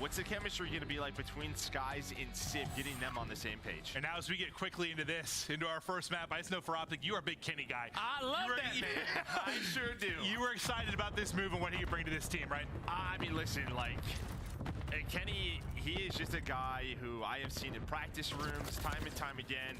What's the chemistry going to be like between Skies and Sib, getting them on the same page? And now as we get quickly into our first map, I just know for OpTic, you are a big Kenny guy. I love that, man. I sure do. You were excited about this move and what he could bring to this team, right? I mean, listen, like, Kenny, he is just a guy who I have seen in practice rooms time and time again.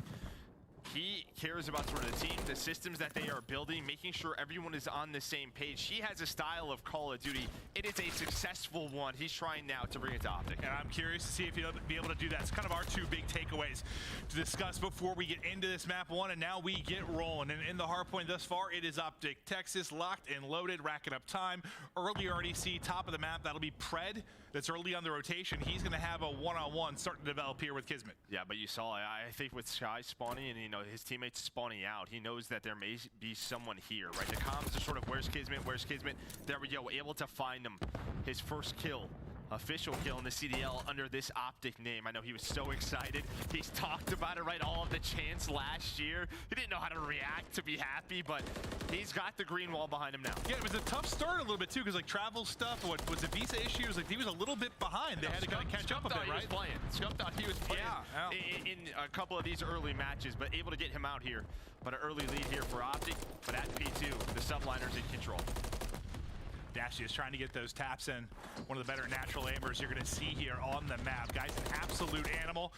He cares about sort of the team, the systems that they are building, making sure everyone is on the same page. He has a style of Call of Duty. It is a successful one. He's trying now to bring it to OpTic. And I'm curious to see if he'll be able to do that. It's kind of our two big takeaways to discuss before we get into this map one, and now we get rolling. And in the hardpoint thus far, it is OpTic Texas, locked and loaded, racking up time. Early RDC, top of the map, that'll be Pred. That's early on the rotation. He's going to have a one-on-one starting to develop here with Kismet. Yeah, but you saw, I think with Sky spawning and, you know, his teammates spawning out, he knows that there may be someone here, right? The comms are sort of, where's Kismet, where's Kismet? There we go, able to find him. His first kill, official kill in the CDL under this OpTic name. I know he was so excited. He's talked about it, right? All of the chants last year. He didn't know how to react to be happy, but he's got the green wall behind him now. Yeah, it was a tough start a little bit too, because like travel stuff, what was it, visa issues? Like he was a little bit behind. They had to kind of catch up a bit, right? Scump thought he was playing yeah. in a couple of these early matches, but able to get him out here. But an early lead here for OpTic, but at P2, the Subliners in control. Dashy is trying to get those taps in. One of the better natural aimers you're going to see here on the map. Guy's an absolute animal.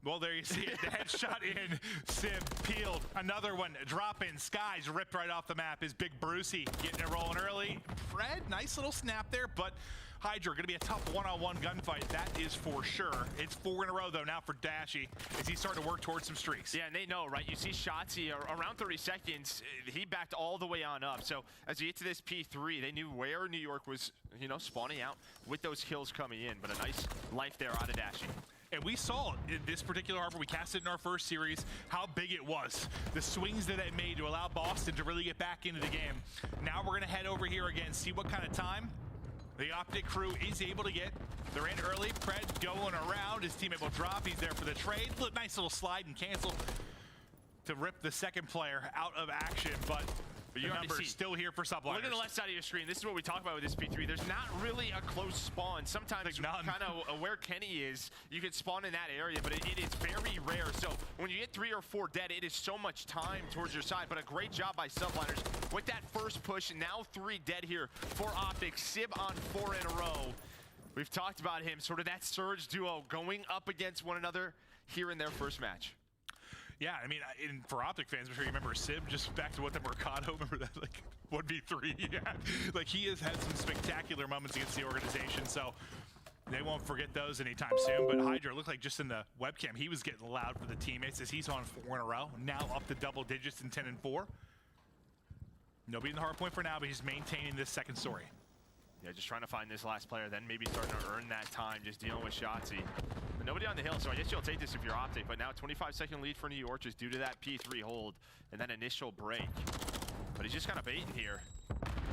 Well, there you see it. The headshot in. Sib peeled. Another one. Drop in. Skies ripped right off the map. Is Big Brucey getting it rolling early. Fred, nice little snap there, but Hydra going to be a tough one-on-one gunfight. That is for sure. It's 4 in a row, though, now for Dashy as he's starting to work towards some streaks. Yeah, and they know, right? You see Shotzi around 30 seconds. He backed all the way on up. So as you get to this P3, they knew where New York was, you know, spawning out with those kills coming in. But a nice life there out of Dashy. And we saw in this particular harbor, we cast it in our first series, how big it was. The swings that it made to allow Boston to really get back into the game. Now we're gonna head over here again, see what kind of time the OpTic crew is able to get. They're in early, Pred going around, his teammate will drop, he's there for the trade. Nice little slide and cancel to rip the second player out of action, but the number's still here for Subliners. Look at the left side of your screen. This is what we talk about with this P3. There's not really a close spawn. Sometimes kind of where Kenny is, you can spawn in that area, but it is very rare. So when you get 3 or 4 dead, it is so much time towards your side. But a great job by Subliners with that first push. Now 3 dead here for OpTic. Sib on 4 in a row. We've talked about him, sort of that surge duo going up against one another here in their first match. Yeah, I mean, for OpTic fans, I'm sure you remember Sib, just back to what the Mercado, remember that, like, 1v3? Yeah, like, he has had some spectacular moments against the organization, so they won't forget those anytime soon. But Hydra looked like just in the webcam, he was getting loud for the teammates as he's on 4 in a row, now up to double digits in 10 and 4. Nobody in the hard point for now, but he's maintaining this second story. Yeah, just trying to find this last player, then maybe starting to earn that time, just dealing with Shotzi. But nobody on the hill, so I guess you'll take this if you're OpTic. But now 25-second lead for New York just due to that P3 hold and that initial break. But he's just kind of baiting here.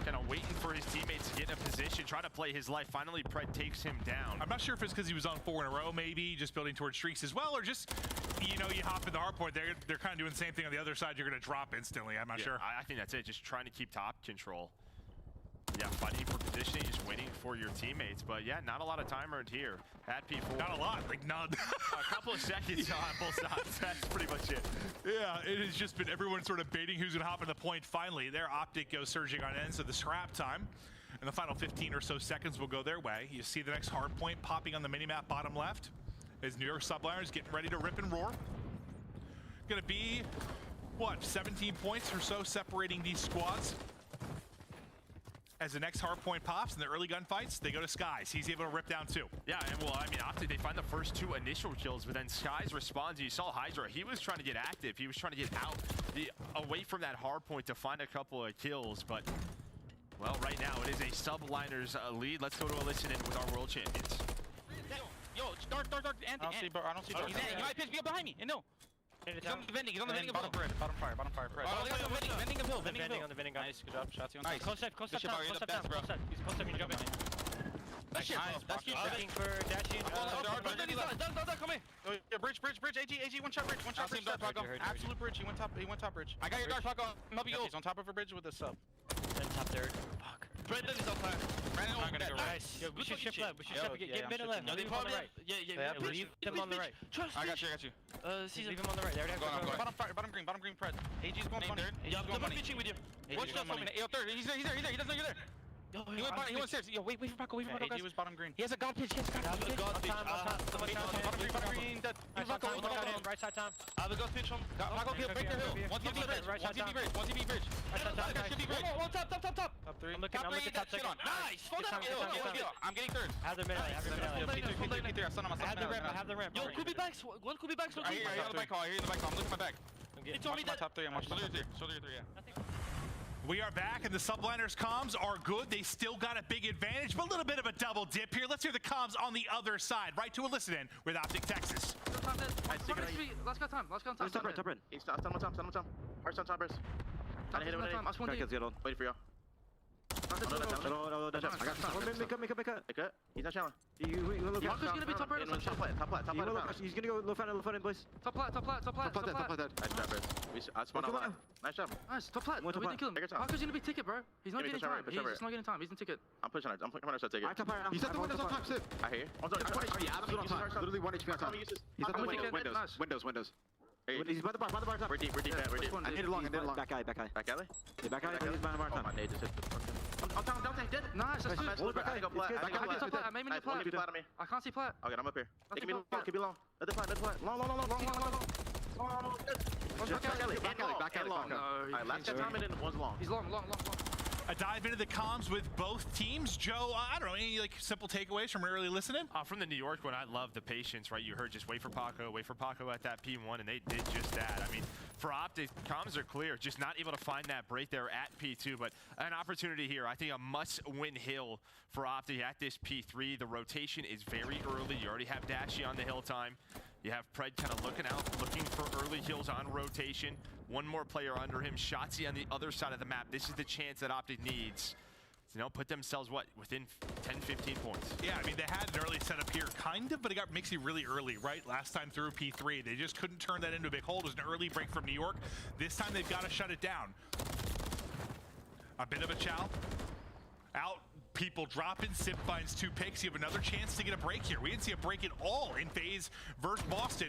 Kind of waiting for his teammates to get in a position, trying to play his life. Finally, Pred takes him down. I'm not sure if it's because he was on 4 in a row, maybe, just building towards streaks as well, or just, you know, you hop in the hard point, they're kind of doing the same thing on the other side, you're going to drop instantly. I'm not sure. I think that's it, just trying to keep top control. Yeah, fighting for positioning, just waiting for your teammates. But yeah, not a lot of time earned here at P4. Not a lot, like none. A couple of seconds on both sides. That's pretty much it. Yeah, it has just been everyone sort of baiting who's going to hop in the point. Finally, their OpTic goes surging on end, so the scrap time and the final 15 or so seconds will go their way. You see the next hard point popping on the minimap bottom left as New York Subliners getting ready to rip and roar. Going to be, what, 17 points or so separating these squads. As the next hard point pops in the early gunfights, they go to Skies. He's able to rip down 2. Yeah, and well, I mean, OpTic, they find the first 2 initial kills, but then Skies responds. You saw Hydra. He was trying to get active. He was trying to get out, away from that hard point to find a couple of kills. But, well, right now it is a Subliners lead. Let's go to a listen in with our world champions. Yo, dark, Anthony. I don't see dark. He might pitch me up behind me. And no. He's on the vending. He's on the vending. Bottom fire. Vending of hill. Vending on the vending. Nice, good job. Shots on. Nice. Close step down. Close step. He's close step. You jump in. That's cute. Looking for Dashy. Don't come in. Yeah, bridge. AG, one shot bridge. Absolute bridge. He went top bridge. I got your dark Paco. I'm helping you. He's on top of a bridge with a sub. Then top third. Fuck. Brendan is on fire. Brandon, I'm gonna go right. nice. Yo, we should shift left. We should shift. Get mid and left. No, they Leave him on the probably right. yeah. Leave them on the right. Trust I got you. Leave him on the right. There, Go. Bottom green, Pred. AG's going funny. Yeah, they're both pitching with you. Watch that for a minute. Yo, third. He's there. He doesn't know you're there. Yo, He went stairs. Yo, wait for Paco. AG was bottom green. He has a god pitch. Bottom green. Dead. Right side time. I have a god pitch on. Paco, break the hill. One TP bridge. One TP bridge. One top. Top 3. I'm looking top second. Nice. I'm getting third. Have the mid alley. P3. I have the ramp. Yo, could be backs. One could be backs. I hear you on the back call. I'm looking at my back. It's only that. Top 3. I'm watching top 3. Shoulder 3, yeah. We are back, and the Subliners comms are good. They still got a big advantage, but a little bit of a double dip here. Let's hear the comms on the other side. Right to a listen-in with OpTic Texas. Let's go time. Top in. He's stun one time. Hard stun toppers. Trying to hit him with it. Wait for y'all. No, I got time. Make it. He's not challenging. Marco's gonna be top right. Top plat. He's gonna go low front in, boys. Top plat. Nice job, Briz. I spun out. Nice job. Nice, top plat. We didn't kill him. Marco's gonna be ticket, bro. He's not getting time. He's just not getting time. He's in ticket. I'm pushing it. I'm coming to take it. He's at the windows on top, Sid. I hear you. He's 1 HP, absolute on top. Literally 1 HP on top. He's at the windows. He's by the bar, top. We're deep. I need it long. Back alley? Back alley, he's by the bar Oh, top. my nade just hit the fucking... I'm down, dead. Nice, that's good. I go plat. I can't see plat. Okay, I'm up here. Keep me long. Let the plat. Long. Back alley. Alright, last guy time and then one's long. He's long. A dive into the comms with both teams. Joe, I don't know, any like simple takeaways from early listening? From the New York one, I love the patience, right? You heard just wait for Paco at that P1, and they did just that. I mean, for OpTic, comms are clear, just not able to find that break there at P2, but an opportunity here. I think a must-win hill for OpTic at this P3. The rotation is very early. You already have Dashy on the hill time. You have Pred kind of looking out, looking for early kills on rotation. One more player under him. Shotzi on the other side of the map. This is the chance that OpTic needs. You know, put themselves, within 10, 15 points. Yeah, I mean, they had an early setup here, kind of, but it got mixy really early, right? Last time through P3, they just couldn't turn that into a big hold. It was an early break from New York. This time, they've got to shut it down. A bit of a chow. Out. People dropping. Sip finds 2 picks. You have another chance to get a break here. We didn't see a break at all in FaZe versus Boston.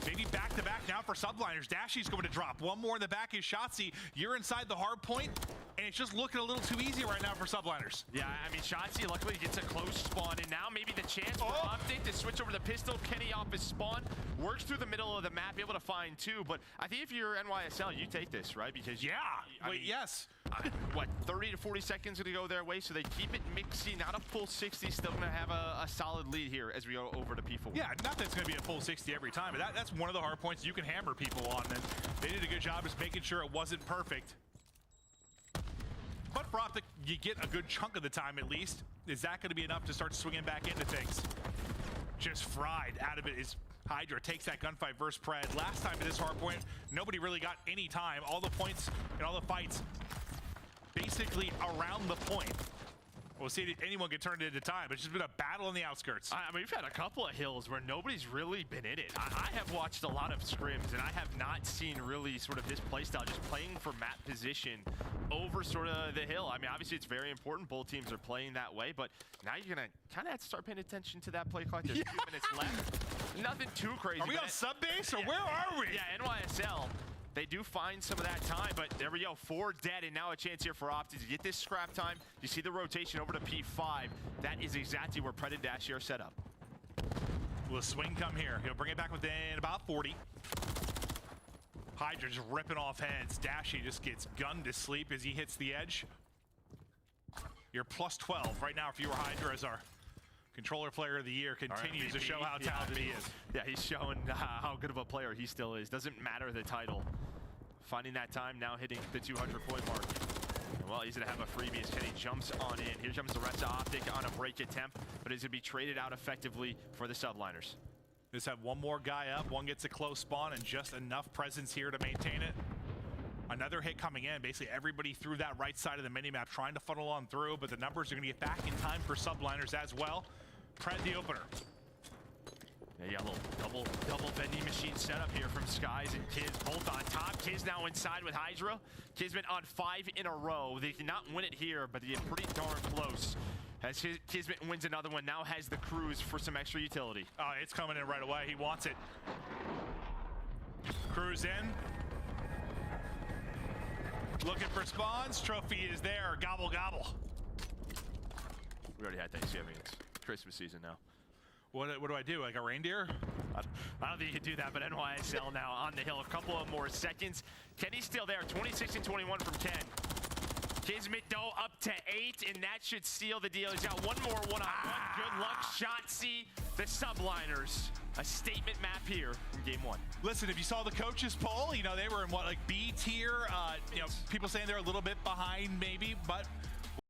Maybe back-to-back now for Subliners. Dashy's going to drop. One more in the back is Shotzi. You're inside the hard point, and it's just looking a little too easy right now for Subliners. Yeah, I mean, Shotzi luckily gets a close spawn, and now maybe the chance for OpTic to switch over the pistol. Kenny off his spawn, works through the middle of the map, able to find 2. But I think if you're NYSL, you take this, right? Because yes. 30 to 40 seconds to go their way, so they keep it mixy, not a full 60, still gonna have a solid lead here as we go over to P4. Yeah, not that it's gonna be a full 60 every time, but that's one of the hard points you can hammer people on, and they did a good job just making sure it wasn't perfect. But for OpTic, you get a good chunk of the time at least. Is that gonna be enough to start swinging back into things? Just fried out of it is Hydra. Takes that gunfight versus Pred. Last time at this hard point, nobody really got any time. All the points and all the fights basically around the point. We'll see if anyone can turn it into time. It's just been a battle on the outskirts. I mean, we've had a couple of hills where nobody's really been in it. I have watched a lot of scrims, and I have not seen really sort of this playstyle, just playing for map position over sort of the hill. I mean, obviously, it's very important. Both teams are playing that way, but now you're going to kind of have to start paying attention to that play clock. There's 2 minutes left. Nothing too crazy. Are we on sub base, or where are we? Yeah, NYSL. They do find some of that time, but there we go. 4 dead, and now a chance here for OpTic to get this scrap time. You see the rotation over to P5. That is exactly where Pred and Dashy are set up. Will a swing come here? He'll bring it back within about 40. Hydra just ripping off heads. Dashy just gets gunned to sleep as he hits the edge. You're plus 12 right now if you were Hydra as our Controller Player of the Year continues to show how talented he is. Yeah, he's showing how good of a player he still is. Doesn't matter the title. Finding that time, now hitting the 200-point mark. And well, he's going to have a freebie as Kenny jumps on in. Here comes the rest of OpTic on a break attempt, but he's going to be traded out effectively for the Subliners. Just have one more guy up. One gets a close spawn and just enough presence here to maintain it. Another hit coming in. Basically, everybody through that right side of the minimap trying to funnel on through, but the numbers are going to get back in time for Subliners as well. Pred the opener. Yeah, you got a little double vending machine setup here from Skies and Kiz both on top. Kiz now inside with Hydra. Kismet on 5 in a row. They cannot win it here, but they get pretty darn close. As Kismet wins another one, now has the cruise for some extra utility. Oh, it's coming in right away. He wants it. Cruise in. Looking for spawns. Trophy is there. Gobble, gobble. We already had Thanksgiving. It's Christmas season now. What do I do? Like a reindeer? I don't think you can do that, but NYSL now on the hill. A couple of more seconds. Kenny's still there. 26 and 21 from Ken. Kismet though up to 8, and that should seal the deal. He's got one more one-on-one. Good luck, Shotzi. The Subliners. A statement map here from game 1. Listen, if you saw the coaches poll, you know, they were in what, like B tier? You know, people saying they're a little bit behind maybe, but